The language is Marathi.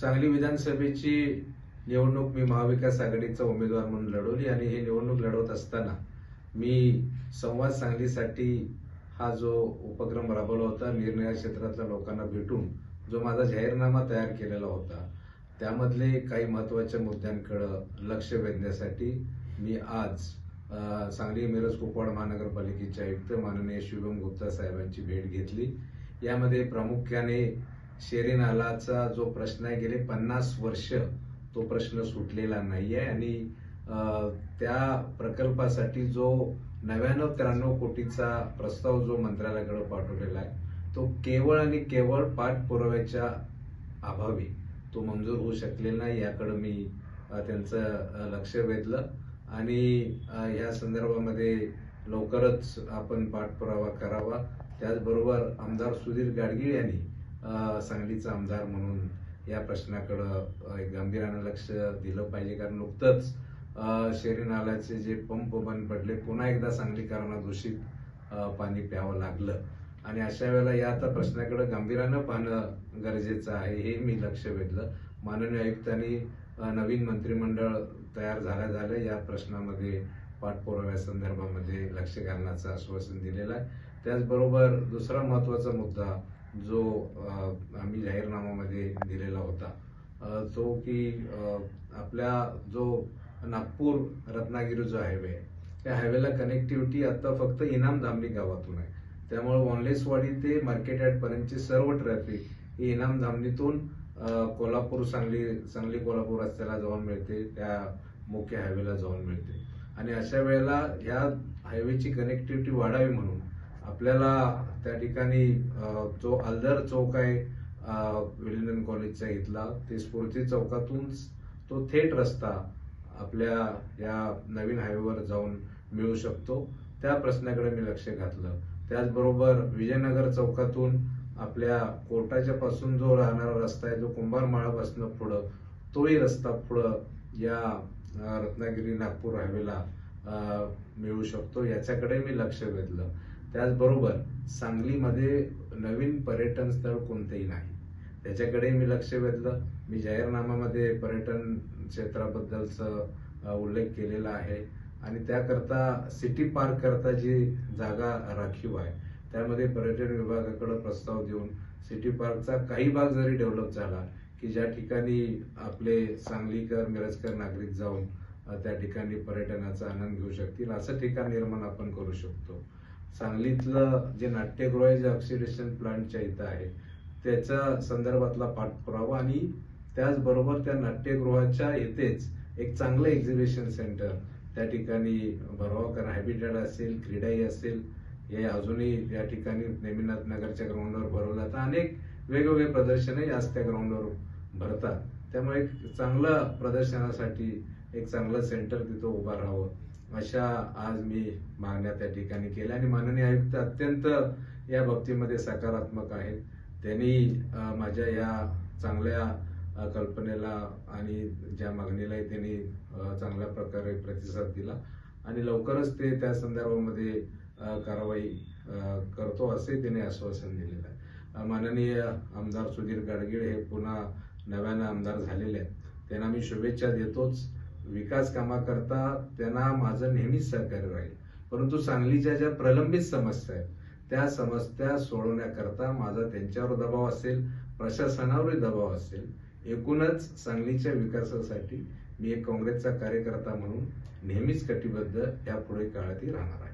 सांगली विधानसभेची निवडणूक मी महाविकास आघाडीचा उमेदवार म्हणून लढवली आणि ही निवडणूक लढवत असताना मी संवाद सांगलीसाठी हा जो उपक्रम राबवला होता, निरनिराळ्या क्षेत्रातल्या लोकांना भेटून जो माझा जाहीरनामा तयार केलेला होता, त्यामधले काही महत्त्वाच्या मुद्द्यांकडे लक्ष वेधण्यासाठी मी आज सांगली मिरज कुपवाड महानगरपालिकेचे आयुक्त माननीय शुभम गुप्ता साहेबांची भेट घेतली। यामध्ये प्रामुख्याने शेरी नालाचा जो प्रश्न आहे, गेले 50 वर्ष तो प्रश्न सुटलेला नाहीये आणि त्या प्रकल्पासाठी जो 99-93 कोटीचा प्रस्ताव जो मंत्रालयाकडे पाठवलेला आहे, तो केवळ आणि केवळ पाठपुराव्याच्या अभावी तो मंजूर होऊ शकलेला नाही। याकडे मी त्यांचं लक्ष वेधलं आणि या संदर्भामध्ये लवकरच आपण पाठपुरावा करावा। त्याचबरोबर आमदार सुधीर गाडगीळ यांनी सांगलीचा आमदार म्हणून या प्रश्नाकडे गांभीर्याने लक्ष दिलं पाहिजे, कारण नुकतंच शेरी नाल्याचे जे पंप बंद पडले, पुन्हा एकदा सांगलीकरांना दूषित पाणी प्यावं लागलं आणि अशा वेळेला या आता प्रश्नाकडे गांभीर्यानं पाहणं गरजेचं आहे, हे मी लक्ष वेधलं। माननीय आयुक्तांनी नवीन मंत्रिमंडळ तयार झाल्या या प्रश्नामध्ये पाठपुराव्या संदर्भामध्ये लक्ष घालण्याचं आश्वासन दिलेलं आहे। त्याचबरोबर दुसरा महत्त्वाचा मुद्दा जो आम्ही जाहीरनाम्यामध्ये दिलेला होता, तो की आपल्या जो नागपूर रत्नागिरी जो हायवे आहे, त्या हायवेला कनेक्टिव्हिटी आता फक्त इनाम धामणी गावातून आहे। त्यामुळे वनलेसवाडी ते मार्केट यार्ड पर्यंतची सर्व ट्रॅफिक ही इनाम धामणीतून कोल्हापूर सांगली कोल्हापूर रस्त्याला जाऊन मिळते, त्या मुख्य हायवेला जाऊन मिळते आणि अशा वेळेला या हायवेची कनेक्टिव्हिटी वाढावी म्हणून आपल्याला त्या ठिकाणी जो आलदर चौक आहे विलिंग्डन कॉलेजचा इथला, ते स्फूर्ती चौकातून तो थेट रस्ता आपल्या या नवीन हायवेवर जाऊन मिळू शकतो, त्या प्रश्नाकडे मी लक्ष घातलं। त्याचबरोबर विजयनगर चौकातून आपल्या कोर्टाच्या पासून जो राहणारा रस्ता आहे, जो कुंभारमाळापासून पुढं, तोही रस्ता पुढं या रत्नागिरी नागपूर हायवेला मिळू शकतो, याच्याकडे मी लक्ष वेधलं। त्याचबरोबर सांगलीमध्ये नवीन पर्यटन स्थळ कोणतेही नाही, त्याच्याकडे मी लक्ष वेधलं। मी जाहीरनाम्यामध्ये पर्यटन क्षेत्राबद्दलचा उल्लेख केलेला आहे आणि त्याकरता सिटी पार्क करता जी जागा राखीव आहे, त्यामध्ये पर्यटन विभागाकडे प्रस्ताव देऊन सिटी पार्कचा काही भाग जरी डेव्हलप झाला की ज्या ठिकाणी आपले सांगलीकर मिरजकर नागरिक जाऊन त्या ठिकाणी पर्यटनाचा आनंद घेऊ शकतील, असं ठिकाण निर्माण आपण करू शकतो। सांगलीतलं जे नाट्यगृह आहे, जे ऑक्सिडेशन प्लांटच्या इथं आहे, त्याच्या संदर्भातला पाठपुरावा आणि त्याचबरोबर त्या नाट्यगृहाच्या इथेच एक चांगलं एक्झिबिशन सेंटर त्या ठिकाणी भरावा, कारण हॅबिटॅट असेल, क्रीडाई असेल, हे अजूनही या ठिकाणी नेमिनाथ नगरच्या ग्राउंडवर भरवलं जातं। अनेक वेगवेगळे प्रदर्शनही आज त्या ग्राउंडवर भरतात, त्यामुळे एक चांगलं प्रदर्शनासाठी एक चांगलं सेंटर तिथं उभा राहावं, अशा आज मी मागण्या त्या ठिकाणी केल्या आणि माननीय आयुक्त अत्यंत या बाबतीमध्ये सकारात्मक आहेत। त्यांनी माझ्या या चांगल्या कल्पनेला आणि ज्या मागणीलाही त्यांनी चांगल्या प्रकारे प्रतिसाद दिला आणि लवकरच ते त्या संदर्भामध्ये कारवाई करतो असे त्यांनी आश्वासन दिलेलं आहे। माननीय आमदार सुधीर गाडगीळ हे पुन्हा नव्यानं आमदार झालेले आहेत, त्यांना मी शुभेच्छा देतोच। विकास कामाकरता त्यांना माझं नेहमीच सहकार्य राहील, परंतु सांगलीच्या ज्या प्रलंबित समस्या आहेत त्या समस्या सोडवण्याकरता माझा त्यांच्यावर दबाव असेल, प्रशासनावरही दबाव असेल। एकूणच सांगलीच्या विकासासाठी मी एक काँग्रेसचा कार्यकर्ता म्हणून नेहमीच कटिबद्ध यापुढे काळातही राहणार आहे।